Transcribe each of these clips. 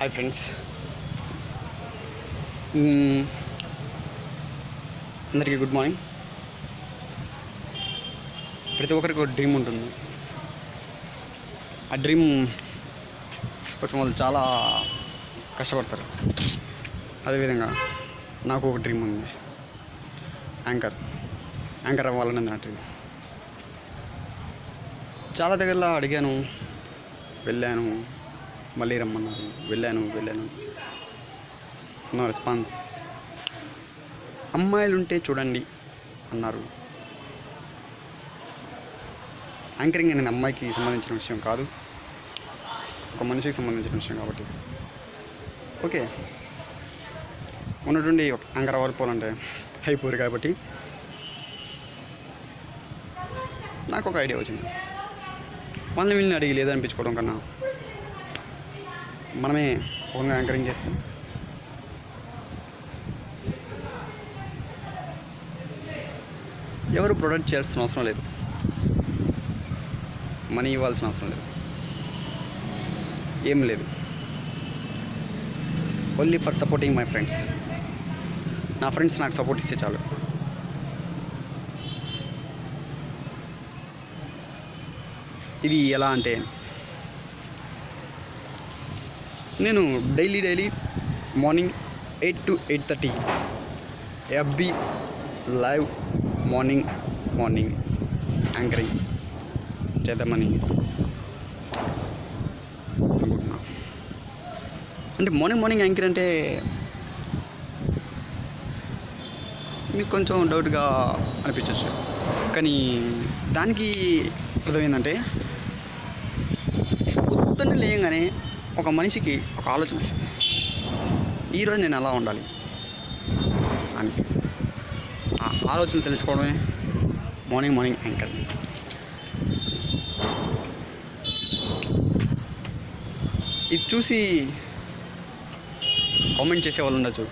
Hi friends, అందరికీ good morning. ప్రతి ఒక్కరికి ఒక డ్రీమ్ ఉంటుంది. ఆ డ్రీమ్ కోసం వాళ్ళు చాలా కష్టపడతారు. అదేవిధంగా నాకు ఒక డ్రీమ్ ఉంది, యాంకర్ అవ్వాలనేది నా డ్రీమ్. చాలా దగ్గరలో అడిగాను, వెళ్ళాను, మళ్ళీ రమ్మన్నారు, వెళ్ళాను. No response. అమ్మాయిలుంటే చూడండి అన్నారు. యాంకరింగ్ అనేది అమ్మాయికి సంబంధించిన విషయం కాదు, ఒక మనిషికి సంబంధించిన విషయం కాబట్టి ఓకే. ఉన్నటువంటి యాంకర్ అవ్వాలంటే అయిపోరు కాబట్టి నాకు ఒక ఐడియా వచ్చింది. వాళ్ళని వీళ్ళని అడిగి లేదనిపించుకోవడం కన్నా మనమే ఓన్గా యాంకరింగ్ చేస్తాం. ఎవరు ప్రొడక్ట్ చేయాల్సిన అవసరం లేదు, మనీ ఇవ్వాల్సిన అవసరం లేదు, ఏం లేదు. Only for supporting my friends. నా ఫ్రెండ్స్ నాకు సపోర్ట్ ఇస్తే చాలు. ఇది ఎలా అంటే, నేను daily morning 8 to 8:30 FB live morning anchoring చేద్దామని అనుకుంటున్నా. అంటే మార్నింగ్ యాంకర్ అంటే మీకు కొంచెం డౌట్గా అనిపించవచ్చు, కానీ దానికి అర్థం ఏంటంటే, పొద్దున్న లేయంగానే ఒక మనిషికి ఒక ఆలోచన వస్తుంది, ఈరోజు నేను ఎలా ఉండాలి అని. ఆ ఆలోచన తెలుసుకోవడమే మార్నింగ్ యాంకర్. ఇది చూసి కామెంట్ చేసే వాళ్ళు ఉండొచ్చు,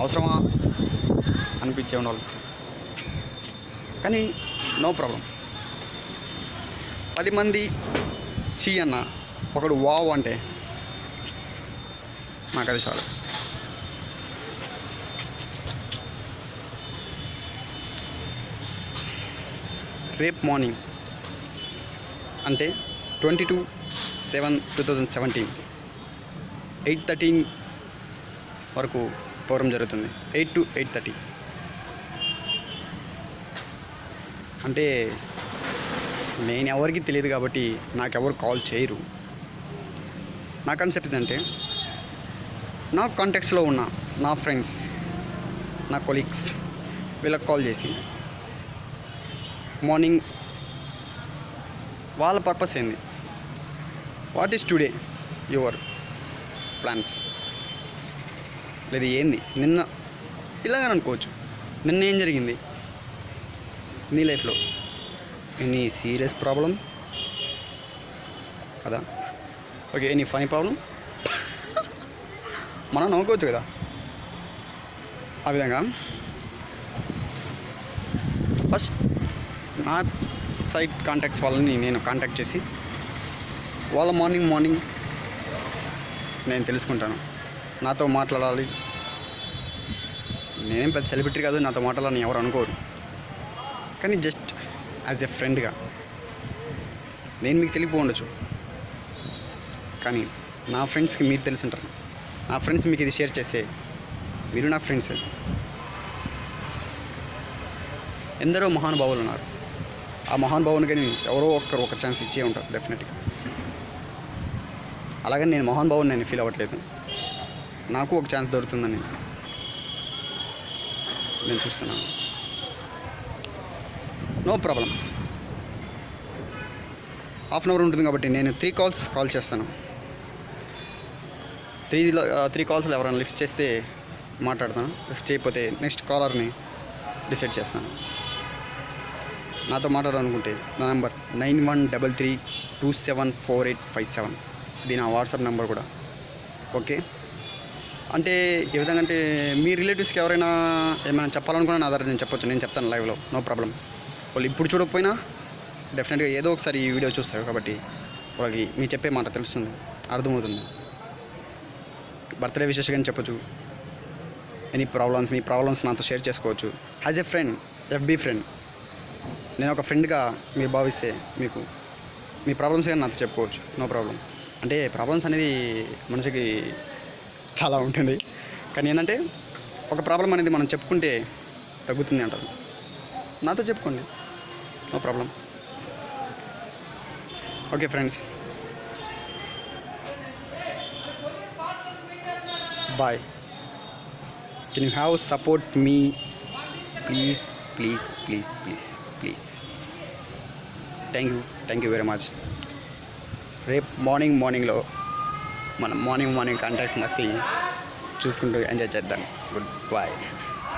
అవసరమా అనిపించే వాళ్ళు, కానీ నో ప్రాబ్లం. 10 మంది చీ అన్న, ఒకడు వావ్ అంటే నాకు అది చాలు. రేపు మార్నింగ్ అంటే 22/7/2017 8:13 వరకు ప్రోగ్రాం జరుగుతుంది. 8 to 8:30 అంటే నేను ఎవరికి తెలియదు కాబట్టి నాకెవరు కాల్ చేయరు. నా కాన్సెప్ట్ ఏంటంటే, నా కాంటాక్ట్స్లో ఉన్న నా ఫ్రెండ్స్, నా కొలీగ్స్, వీళ్ళకి కాల్ చేసి మార్నింగ్ వాళ్ళ పర్పస్ ఏంది, what is today your plans, లేదా ఏంది నిన్న, ఇలాగని అనుకోవచ్చు. నిన్న ఏం జరిగింది నీ లైఫ్లో, ఎనీ సీరియస్ ప్రాబ్లం కదా, ఓకే, ఎనీ ఫనీ ప్రాబ్లం మనం నవ్వుకోవచ్చు కదా. ఆ విధంగా ఫస్ట్ నా సైట్ కాంటాక్ట్స్ వాళ్ళని నేను కాంటాక్ట్ చేసి వాళ్ళ మార్నింగ్ నేను తెలుసుకుంటాను. నాతో మాట్లాడాలి, నేనేం పెద్ద సెలబ్రిటీ కాదు, నాతో మాట్లాడాలని ఎవరు అనుకోరు, కానీ జస్ట్ యాజ్ ఎ ఫ్రెండ్గా నేను మీకు తెలియకపోవచ్చు, కానీ నా ఫ్రెండ్స్కి మీరు తెలిసి ఉంటారు. నా ఫ్రెండ్స్ మీకు ఇది షేర్ చేస్తే మీరు నా ఫ్రెండ్స్. ఎందరో మహానుభావులు ఉన్నారు, ఆ మహానుభావునికి ఎవరో ఒక్కరు ఒక ఛాన్స్ ఇచ్చే ఉంటారు డెఫినెట్గా. అలాగని నేను మహానుభావుని నేను ఫీల్ అవ్వట్లేదు, నాకు ఒక ఛాన్స్ దొరుకుతుందని నేను చూస్తున్నాను. No problem, half an hour ఉంటుంది కాబట్టి నేను 3 calls కాల్ చేస్తాను. 3 calls ఎవరైనా లిఫ్ట్ చేస్తే మాట్లాడతాను, లిఫ్ట్ చేయకపోతే నెక్స్ట్ కాలర్ని డిసైడ్ చేస్తాను. నాతో మాట్లాడాలనుకుంటే నా నెంబర్ 9133274857, ఇది నా వాట్సాప్ నెంబర్ కూడా. ఓకే, అంటే ఏ విధంగా అంటే, మీ రిలేటివ్స్కి ఎవరైనా ఏమైనా చెప్పాలనుకున్నా నా దగ్గర నేను చెప్పొచ్చు, నేను చెప్తాను లైవ్లో, నో ప్రాబ్లం. వాళ్ళు ఇప్పుడు చూడకపోయినా డెఫినెట్గా ఏదో ఒకసారి ఈ వీడియో చూస్తారు కాబట్టి వాళ్ళకి మీ చెప్పే మాట తెలుస్తుంది, అర్థమవుతుంది. బర్త్డే విషెస్ కానీ చెప్పచ్చు. ఎనీ ప్రాబ్లమ్స్, మీ ప్రాబ్లమ్స్ నాతో షేర్ చేసుకోవచ్చు. As a friend, FB friend, నేను ఒక ఫ్రెండ్గా మీరు భావిస్తే మీకు మీ ప్రాబ్లమ్స్ కానీ నాతో చెప్పుకోవచ్చు. No problem. అంటే ప్రాబ్లమ్స్ అనేది మనిషికి చాలా ఉంటుంది, కానీ ఏంటంటే ఒక ప్రాబ్లం అనేది మనం చెప్పుకుంటే తగ్గుతుంది అంటారు. నాతో చెప్పుకోండి, no problem. Okay friends, bye. Can you have support me please please please please please. Thank you very much. రేపు మార్నింగ్లో మనం మార్నింగ్ కాంటాక్ట్స్ మస్తీ చూసుకుంటూ ఎంజాయ్ చేద్దాం. Good bye.